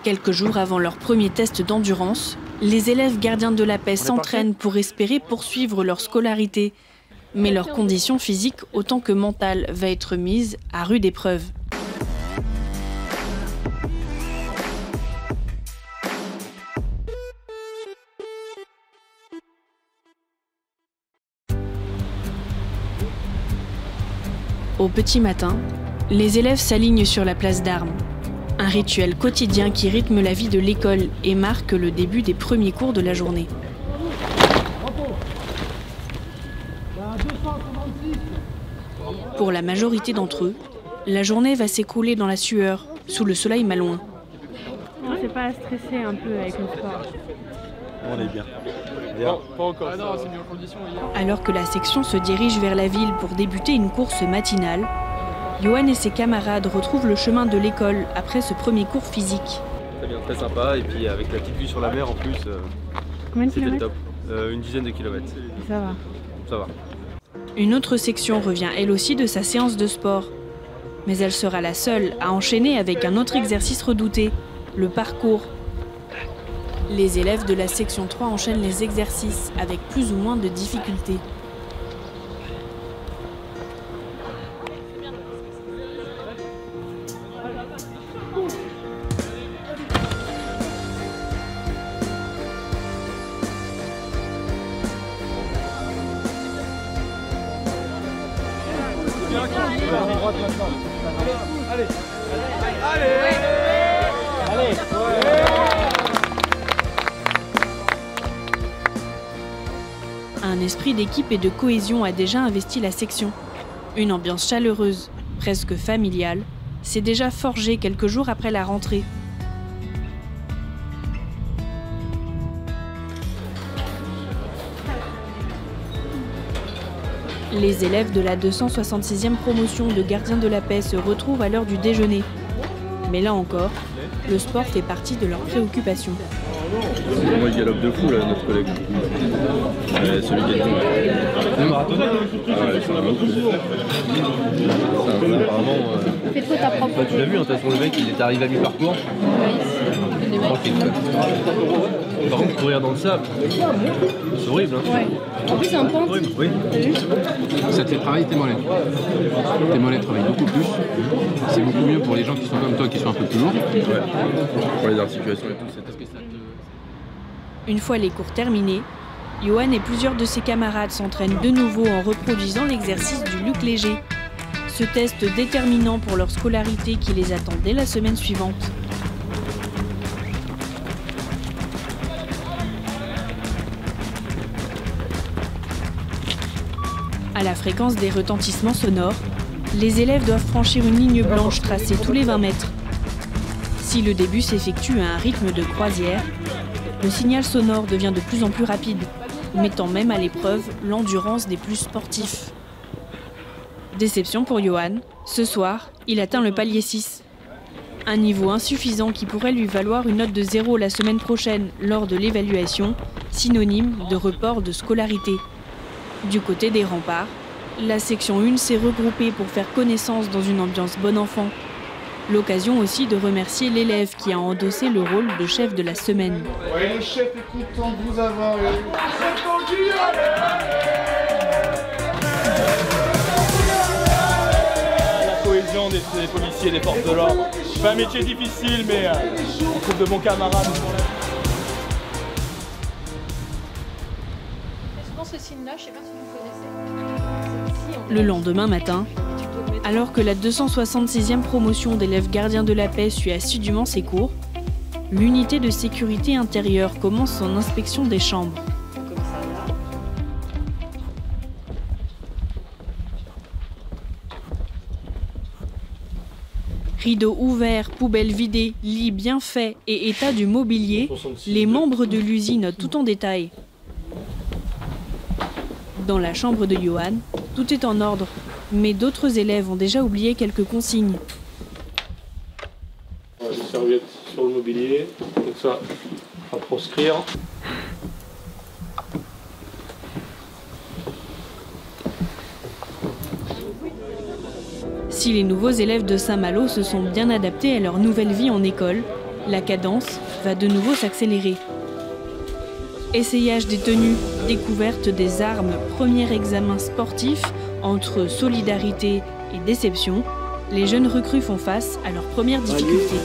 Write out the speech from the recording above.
Quelques jours avant leur premier test d'endurance, les élèves gardiens de la paix s'entraînent pour espérer poursuivre leur scolarité. Mais leur condition physique, autant que mentale, va être mise à rude épreuve. Au petit matin, les élèves s'alignent sur la place d'armes. Un rituel quotidien qui rythme la vie de l'école et marque le début des premiers cours de la journée. Pour la majorité d'entre eux, la journée va s'écouler dans la sueur, sous le soleil malouin. On s'est pas stressé un peu avec le sport. On est bien. Pas encore. Ah non, c'est mis en condition hier. Alors que la section se dirige vers la ville pour débuter une course matinale, Johan et ses camarades retrouvent le chemin de l'école après ce premier cours physique. Très bien, très sympa. Et puis avec la petite vue sur la mer en plus, Combien de c'était kilomètres? top. Une dizaine de kilomètres. Ça va. Ça va. Une autre section revient elle aussi de sa séance de sport. Mais elle sera la seule à enchaîner avec un autre exercice redouté, le parcours. Les élèves de la section 3 enchaînent les exercices avec plus ou moins de difficultés. Un esprit d'équipe et de cohésion a déjà investi la section. Une ambiance chaleureuse, presque familiale, s'est déjà forgée quelques jours après la rentrée. Les élèves de la 266e promotion de gardiens de la paix se retrouvent à l'heure du déjeuner. Mais là encore, le sport fait partie de leurs préoccupations. Moi, il galope de fou, là, notre collègue. Celui qui est le marathonien. Ah ouais, c'est la même chose. Apparemment. Fais-toi ta propre. Tu l'as vu, hein, de toute façon, le mec, il est arrivé à mi-parcours. Par contre, courir dans le sable, c'est horrible. Hein. Ouais. En plus, c'est un pente. Oui. Ça te fait travailler tes mollets. Tes mollets travaillent beaucoup plus. C'est beaucoup mieux pour les gens qui sont comme toi, qui sont un peu plus lourds. Ouais. Pour les articulations et tout, c'est parce que ça te... Une fois les cours terminés, Johan et plusieurs de ses camarades s'entraînent de nouveau en reproduisant l'exercice du Luc Léger. Ce test déterminant pour leur scolarité qui les attend dès la semaine suivante. À la fréquence des retentissements sonores, les élèves doivent franchir une ligne blanche tracée tous les 20 mètres. Si le début s'effectue à un rythme de croisière, le signal sonore devient de plus en plus rapide, mettant même à l'épreuve l'endurance des plus sportifs. Déception pour Johan, ce soir, il atteint le palier 6. Un niveau insuffisant qui pourrait lui valoir une note de 0 la semaine prochaine lors de l'évaluation, synonyme de report de scolarité. Du côté des remparts, la section 1 s'est regroupée pour faire connaissance dans une ambiance bon enfant. L'occasion aussi de remercier l'élève qui a endossé le rôle de chef de la semaine. Ouais, le chef est content de vous avoir. La cohésion des policiers, des forces de l'ordre. C'est un métier difficile, mais on trouve de bons camarades. Ce signe-là, je sais pas si vous connaissez. Le lendemain matin, alors que la 266e promotion d'élèves gardiens de la paix suit assidûment ses cours, l'unité de sécurité intérieure commence son inspection des chambres. Rideaux ouverts, poubelles vidées, lits bien faits et état du mobilier, les membres de l'usine notent tout en détail. Dans la chambre de Johan, tout est en ordre, mais d'autres élèves ont déjà oublié quelques consignes. Les serviettes sur le mobilier, donc ça, à proscrire. Si les nouveaux élèves de Saint-Malo se sont bien adaptés à leur nouvelle vie en école, La cadence va de nouveau s'accélérer. Essayage des tenues, découverte des armes, premier examen sportif entre solidarité et déception, les jeunes recrues font face à leurs premières difficultés.